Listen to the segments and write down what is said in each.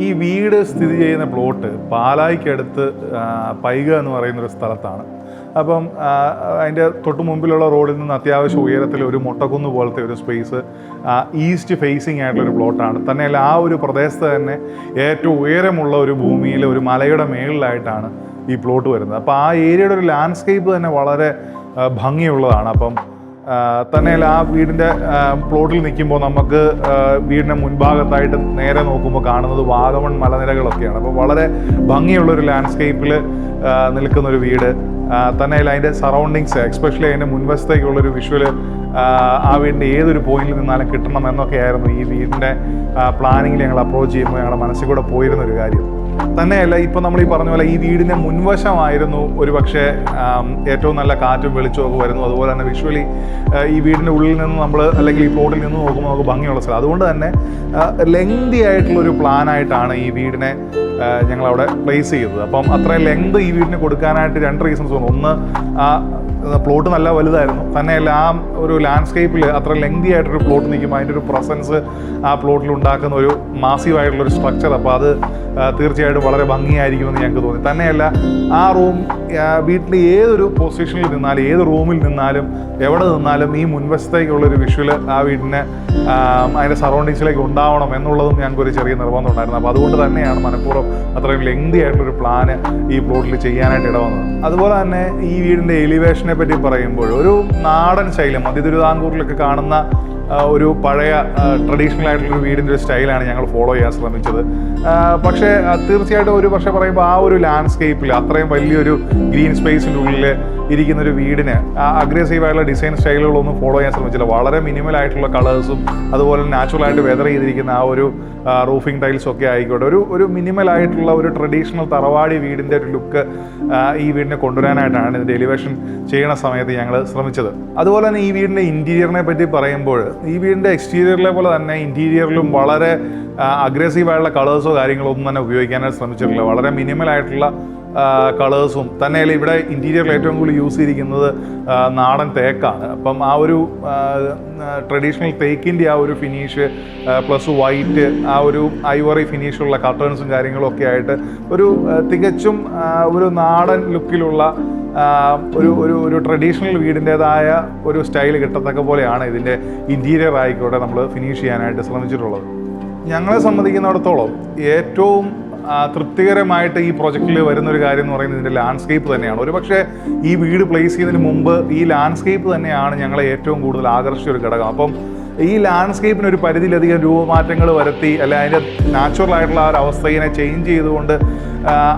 ഈ വീട് സ്ഥിതി ചെയ്യുന്ന പ്ലോട്ട് പാലായ്ക്കടുത്ത് പൈക എന്ന് പറയുന്നൊരു സ്ഥലത്താണ്. അപ്പം അതിൻ്റെ തൊട്ട് മുമ്പിലുള്ള റോഡിൽ നിന്ന് അത്യാവശ്യം ഉയരത്തിൽ ഒരു മൊട്ടക്കുന്ന് പോലത്തെ ഒരു സ്പേസ് ഈസ്റ്റ് ഫേസിങ് ആയിട്ടുള്ളൊരു പ്ലോട്ടാണ്. തന്നെയല്ല ആ ഒരു പ്രദേശത്ത് തന്നെ ഏറ്റവും ഉയരമുള്ള ഒരു ഭൂമിയിൽ ഒരു മലയുടെ മേളിലായിട്ടാണ് ഈ പ്ലോട്ട് വരുന്നത്. അപ്പോൾ ആ ഏരിയയുടെ ഒരു ലാൻഡ്സ്കേപ്പ് തന്നെ വളരെ ഭംഗിയുള്ളതാണ്. അപ്പം തന്നെയല്ല ആ വീടിൻ്റെ പ്ലോട്ടിൽ നിൽക്കുമ്പോൾ നമുക്ക് വീടിൻ്റെ മുൻഭാഗത്തായിട്ട് നേരെ നോക്കുമ്പോൾ കാണുന്നത് വാഗമൺ മലനിരകളൊക്കെയാണ്. അപ്പോൾ വളരെ ഭംഗിയുള്ളൊരു ലാൻഡ്സ്കേപ്പിൽ നിൽക്കുന്നൊരു വീട്. തന്നെയല്ല അതിൻ്റെ സറൗണ്ടിങ്സ്, എക്സ്പെഷ്യലി അതിൻ്റെ മുൻവശത്തേക്കുള്ളൊരു വിഷ്വല് ആ വീടിൻ്റെ ഏതൊരു പോയിന്റിൽ നിന്നാലും കിട്ടണം എന്നൊക്കെയായിരുന്നു ഈ വീടിൻ്റെ പ്ലാനിങ്ങിൽ ഞങ്ങൾ അപ്രോച്ച് ചെയ്യുമ്പോൾ ഞങ്ങളുടെ മനസ്സിൽ കൂടെ പോയിരുന്നൊരു കാര്യം. തന്നെയല്ല ഇപ്പോൾ നമ്മൾ ഈ പറഞ്ഞ പോലെ ഈ വീടിൻ്റെ മുൻവശമായിരുന്നു ഒരു പക്ഷേ ഏറ്റവും നല്ല കാറ്റും വെളിച്ചമൊക്കെ വരുന്നു. അതുപോലെ തന്നെ വിഷ്വലി ഈ വീടിൻ്റെ ഉള്ളിൽ നിന്ന് നമ്മൾ അല്ലെങ്കിൽ ഈ പ്ലോട്ടിൽ നിന്ന് നോക്കുമ്പോൾ നമുക്ക് ഭംഗിയുള്ള സ്ഥലം. അതുകൊണ്ട് തന്നെ ലെങ്തി ആയിട്ടുള്ളൊരു പ്ലാനായിട്ടാണ് ഈ വീടിനെ ഞങ്ങളവിടെ പ്ലേസ് ചെയ്തത്. അപ്പം അത്രയും ലെങ്ത് ഈ വീടിന് കൊടുക്കാനായിട്ട് 2 റീസൺസ് തോന്നുന്നു. ഒന്ന്, പ്ലോട്ട് നല്ല വലുതായിരുന്നു. തന്നെയല്ല ആ ഒരു ലാൻഡ്സ്കേപ്പിൽ അത്ര ലെങ്തി ആയിട്ടൊരു പ്ലോട്ട് നിൽക്കുമ്പോൾ അതിൻ്റെ ഒരു പ്രസൻസ് ആ പ്ലോട്ടിൽ ഉണ്ടാക്കുന്ന ഒരു മാസീവായിട്ടുള്ളൊരു സ്ട്രക്ചർ. അപ്പോൾ അത് തീർച്ചയായിട്ടും വളരെ ഭംഗിയായിരിക്കുമെന്ന് ഞങ്ങൾക്ക് തോന്നി. തന്നെയല്ല ആ റൂം വീട്ടിൽ ഏതൊരു പൊസിഷനിൽ നിന്നാലും ഏത് റൂമിൽ നിന്നാലും എവിടെ നിന്നാലും ഈ മുൻവശത്തേക്കുള്ളൊരു വിഷ്വൽ ആ വീടിന് അതിൻ്റെ സറൗണ്ടിങ്സിലേക്ക് ഉണ്ടാവണം എന്നുള്ളതും ഞങ്ങൾക്കൊരു ചെറിയ നിർബന്ധം ഉണ്ടായിരുന്നു. അപ്പോൾ അതുകൊണ്ട് തന്നെയാണ് മനഃപൂർവ്വം അത്രയും ലെങ്തി ആയിട്ടൊരു പ്ലാന് ഈ പ്ലോട്ടിൽ ചെയ്യാനായിട്ട് ഇടവന്നത്. അതുപോലെ തന്നെ ഈ വീടിൻ്റെ എലിവേഷനെ പറ്റി പറയുമ്പോൾ ഒരു നാടൻ ശൈലം, മധ്യ തിരുവിതാംകൂറിലൊക്കെ കാണുന്ന ഒരു പഴയ ട്രഡീഷണൽ ആയിട്ടുള്ളൊരു വീടിൻ്റെ ഒരു സ്റ്റൈലാണ് ഞങ്ങൾ ഫോളോ ചെയ്യാൻ ശ്രമിച്ചത്. പക്ഷേ തീർച്ചയായിട്ടും ഒരു പക്ഷേ പറയുമ്പോൾ ആ ഒരു ലാൻഡ്സ്കേപ്പിൽ അത്രയും വലിയൊരു ഗ്രീൻ സ്പേസിൻ്റെ ഉള്ളിൽ ഇരിക്കുന്നൊരു വീടിന് അഗ്രസീവായിട്ടുള്ള ഡിസൈൻ സ്റ്റൈലുകളൊന്നും ഫോളോ ചെയ്യാൻ ശ്രമിച്ചില്ല. വളരെ മിനിമൽ ആയിട്ടുള്ള കളേഴ്സും അതുപോലെ നാച്ചുറലായിട്ട് വെതർ ചെയ്തിരിക്കുന്ന ആ ഒരു റൂഫിംഗ് ടൈൽസും ഒക്കെ ആയിക്കോട്ടെ, ഒരു മിനിമൽ ആയിട്ടുള്ള ഒരു ട്രഡീഷണൽ തറവാടി വീടിൻ്റെ ഒരു ലുക്ക് ഈ വീടിനെ കൊണ്ടുവരാനായിട്ടാണ് ഇതിൻ്റെ എലിവേഷൻ ചെയ്യണ സമയത്ത് ഞങ്ങൾ ശ്രമിച്ചത്. അതുപോലെ തന്നെ ഈ വീടിൻ്റെ ഇൻറ്റീരിയറിനെ പറ്റി പറയുമ്പോൾ ഈ വീടിൻ്റെ എക്സ്റ്റീരിയറിലെ പോലെ തന്നെ ഇൻറ്റീരിയറിലും വളരെ അഗ്രസീവായിട്ടുള്ള കളേഴ്സോ കാര്യങ്ങളോ ഒന്നും തന്നെ ഉപയോഗിക്കാനായിട്ട് ശ്രമിച്ചിട്ടില്ല. വളരെ മിനിമൽ ആയിട്ടുള്ള കളേഴ്സും തന്നെയല്ല ഇവിടെ ഇൻറ്റീരിയറിൽ ഏറ്റവും കൂടുതൽ യൂസ് ചെയ്തിരിക്കുന്നത് നാടൻ തേക്കാണ്. അപ്പം ആ ഒരു ട്രഡീഷണൽ തേക്കിൻ്റെ ആ ഒരു ഫിനിഷ് പ്ലസ് വൈറ്റ് ആ ഒരു ഐവറി ഫിനിഷുള്ള കർട്ടൺസും കാര്യങ്ങളും ഒക്കെ ആയിട്ട് ഒരു തികച്ചും ഒരു നാടൻ ലുക്കിലുള്ള ഒരു ട്രഡീഷണൽ വീടിൻ്റെതായ ഒരു സ്റ്റൈൽ കിട്ടത്തക്ക പോലെയാണ് ഇതിൻ്റെ ഇൻറ്റീരിയർ ആയിക്കോട്ടെ നമ്മൾ ഫിനിഷ് ചെയ്യാനായിട്ട് ശ്രമിച്ചിട്ടുള്ളത്. ഞങ്ങളെ സംബന്ധിക്കുന്നിടത്തോളം ഏറ്റവും തൃപ്തികരമായിട്ട് ഈ പ്രൊജക്റ്റിൽ വരുന്നൊരു കാര്യം എന്ന് പറയുന്നത് ഇതിൻ്റെ ലാൻഡ്സ്കേപ്പ് തന്നെയാണ്. ഒരു പക്ഷേ ഈ വീട് പ്ലേസ് ചെയ്യുന്നതിന് മുമ്പ് ഈ ലാൻഡ്സ്കേപ്പ് തന്നെയാണ് ഞങ്ങളെ ഏറ്റവും കൂടുതൽ ആകർഷിച്ച ഒരു ഘടകം. അപ്പം ഈ ലാൻഡ്സ്കേപ്പിന് ഒരു പരിധിയിലധികം രൂപമാറ്റങ്ങൾ വരുത്തി അല്ലെ അതിൻ്റെ നാച്ചുറലായിട്ടുള്ള ആ ഒരു അവസ്ഥയെ ചേഞ്ച് ചെയ്തുകൊണ്ട്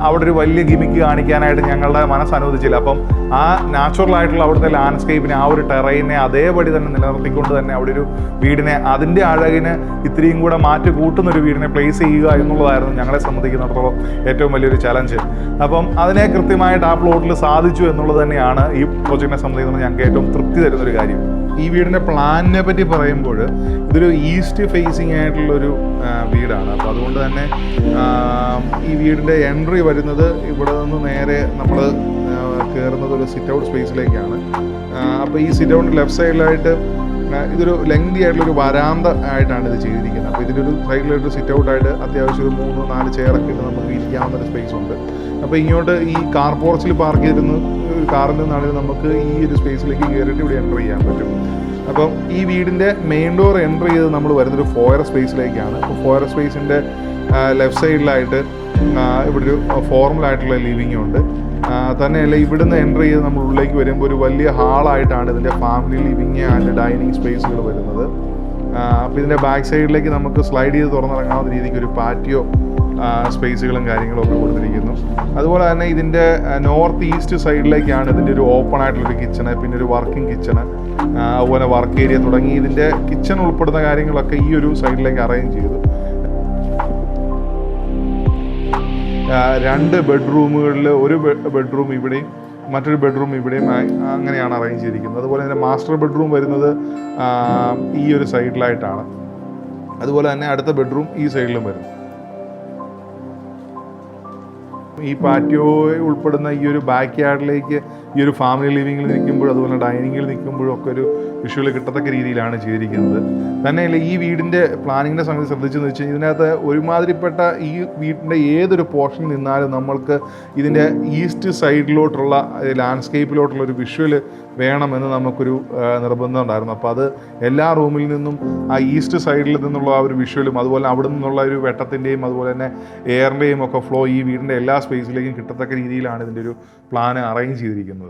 അവിടെ ഒരു വലിയ ഗിമിക്ക് കാണിക്കാനായിട്ട് ഞങ്ങളുടെ മനസ്സ് അനുവദിച്ചില്ല. അപ്പം ആ നാച്ചുറലായിട്ടുള്ള അവിടുത്തെ ലാൻഡ്സ്കേപ്പിനെ ആ ഒരു ടെറൈനെ അതേപടി തന്നെ നിലനിർത്തിക്കൊണ്ട് തന്നെ അവിടെ ഒരു വീടിനെ അതിൻ്റെ അഴകിന് ഇത്രയും കൂടെ മാറ്റി കൂട്ടുന്നൊരു വീടിനെ പ്ലേസ് ചെയ്യുക എന്നുള്ളതായിരുന്നു ഞങ്ങളെ സംബന്ധിക്കുന്നിടത്തോളം ഏറ്റവും വലിയൊരു ചലഞ്ച്. അപ്പം അതിനെ കൃത്യമായിട്ട് ആ പ്ലോട്ടിൽ സാധിച്ചു എന്നുള്ളത് തന്നെയാണ് ഈ പ്രൊജക്റ്റിനെ സംബന്ധിക്കുന്നത് ഞങ്ങൾക്ക് ഏറ്റവും തൃപ്തി തരുന്നൊരു കാര്യം. ഈ വീടിൻ്റെ പ്ലാനിനെ പറ്റി പറയുമ്പോൾ ഇതൊരു ഈസ്റ്റ് ഫേസിങ് ആയിട്ടുള്ളൊരു വീടാണ്. അപ്പോൾ അതുകൊണ്ട് തന്നെ ഈ വീടിൻ്റെ എൻട്രി വരുന്നത് ഇവിടെ നിന്ന് നേരെ നമ്മൾ കയറുന്നത് ഒരു സിറ്റ് ഔട്ട് സ്പേസിലേക്കാണ്. അപ്പോൾ ഈ സിറ്റ് ഔട്ടിൻ്റെ ലെഫ്റ്റ് സൈഡിലായിട്ട് ഇതൊരു ലെങ്തി ആയിട്ടുള്ളൊരു വരാന്ത ആയിട്ടാണ് ഇത് ചെയ്തിരിക്കുന്നത്. അപ്പോൾ ഇതിൻ്റെ ഒരു സൈഡിലൊരു സിറ്റ് ഔട്ടായിട്ട് അത്യാവശ്യം ഒരു 3-4 ചെയറൊക്കെ ഇട്ട് നമുക്ക് ഇരിക്കാവുന്ന ഒരു സ്പേസ് ഉണ്ട്. അപ്പോൾ ഇങ്ങോട്ട് ഈ കാർ പോർച്ചിൽ പാർക്ക് ചെയ്തിരുന്ന് ഒരു കാറിൽ നിന്നാണെങ്കിൽ നമുക്ക് ഈ ഒരു സ്പേസിലേക്ക് കയറിയിട്ട് ഇവിടെ എൻ്റർ ചെയ്യാൻ പറ്റും. അപ്പം ഈ വീടിൻ്റെ മെയിൻ ഡോർ എൻ്റർ ചെയ്ത് നമ്മൾ വരുന്നൊരു ഫോയർ സ്പേസിലേക്കാണ്. അപ്പോൾ ഫോയർ സ്പേസിൻ്റെ ലെഫ്റ്റ് സൈഡിലായിട്ട് ഇവിടെ ഒരു ഫോർമലായിട്ടുള്ള ലിവിങ് ഉണ്ട്. തന്നെയല്ല ഇവിടുന്ന് എൻ്റർ ചെയ്ത് നമ്മൾ ഉള്ളിലേക്ക് വരുമ്പോൾ ഒരു വലിയ ഹാളായിട്ടാണ് ഇതിൻ്റെ ഫാമിലി ലിവിങ് ആൻഡ് ഡൈനിങ് സ്പേസുകൾ വരുന്നത്. അപ്പോൾ ഇതിൻ്റെ ബാക്ക് സൈഡിലേക്ക് നമുക്ക് സ്ലൈഡ് ചെയ്ത് തുറന്നിറങ്ങാവുന്ന രീതിക്ക് ഒരു പാറ്റിയോ സ്പേസുകളും കാര്യങ്ങളും ഒക്കെ കൊടുത്തിരിക്കുന്നു. അതുപോലെ തന്നെ ഇതിൻ്റെ നോർത്ത് ഈസ്റ്റ് സൈഡിലേക്കാണ് ഇതിൻ്റെ ഒരു ഓപ്പൺ ആയിട്ടുള്ളൊരു കിച്ചണ്, പിന്നെ ഒരു വർക്കിംഗ് കിച്ചണ്, അതുപോലെ വർക്ക് ഏരിയ തുടങ്ങി ഇതിൻ്റെ കിച്ചൺ ഉൾപ്പെടുന്ന കാര്യങ്ങളൊക്കെ ഈ ഒരു സൈഡിലേക്ക് അറേഞ്ച് ചെയ്തു. 2 ബെഡ്റൂമുകളിൽ ഒരു ബെഡ്റൂം ഇവിടെയും മറ്റൊരു ബെഡ്റൂം ഇവിടെയും അങ്ങനെയാണ് അറേഞ്ച് ചെയ്തിരിക്കുന്നത്. അതുപോലെ തന്നെ മാസ്റ്റർ ബെഡ്റൂം വരുന്നത് ഈ ഒരു സൈഡിലായിട്ടാണ്. അതുപോലെ തന്നെ അടുത്ത ബെഡ്റൂം ഈ സൈഡിലും വരും. ഈ പാറ്റിയോ ഉൾപ്പെടുന്ന ഈ ഒരു ബാക്ക് യാർഡിലേക്ക് ഈ ഒരു ഫാമിലി ലിവിങ്ങിൽ നിൽക്കുമ്പോഴും അതുപോലെ ഡൈനിങ്ങിൽ നിൽക്കുമ്പോഴും ഒക്കെ ഒരു വിഷ്വൽ കിട്ടത്തക്ക രീതിയിലാണ് ചെയ്തിരിക്കുന്നത്. തന്നെയല്ല ഈ വീടിൻ്റെ പ്ലാനിങ്ങിൻ്റെ സമയത്ത് ശ്രദ്ധിച്ചെന്ന് വെച്ച് കഴിഞ്ഞാൽ ഇതിനകത്ത് ഒരുമാതിരിപ്പെട്ട ഈ വീടിൻ്റെ ഏതൊരു പോർഷൻ നിന്നാലും നമ്മൾക്ക് ഇതിൻ്റെ ഈസ്റ്റ് സൈഡിലോട്ടുള്ള ലാൻഡ്സ്കേപ്പിലോട്ടുള്ള ഒരു വിഷ്വൽ വേണമെന്ന് നമുക്കൊരു നിർബന്ധം ഉണ്ടായിരുന്നു. അപ്പോൾ അത് എല്ലാ റൂമിൽ നിന്നും ആ ഈസ്റ്റ് സൈഡിൽ നിന്നുള്ള ആ ഒരു വിഷ്വലും അതുപോലെ അവിടെ നിന്നുള്ള ഒരു വെട്ടത്തിൻ്റെയും അതുപോലെ തന്നെ എയറിൻ്റെയും ഒക്കെ ഫ്ലോ ഈ വീടിൻ്റെ എല്ലാ സ്പേസിലേക്കും കിട്ടത്തക്ക രീതിയിലാണ് ഇതിൻ്റെ ഒരു പ്ലാൻ അറേഞ്ച് ചെയ്തിരിക്കുന്നത്.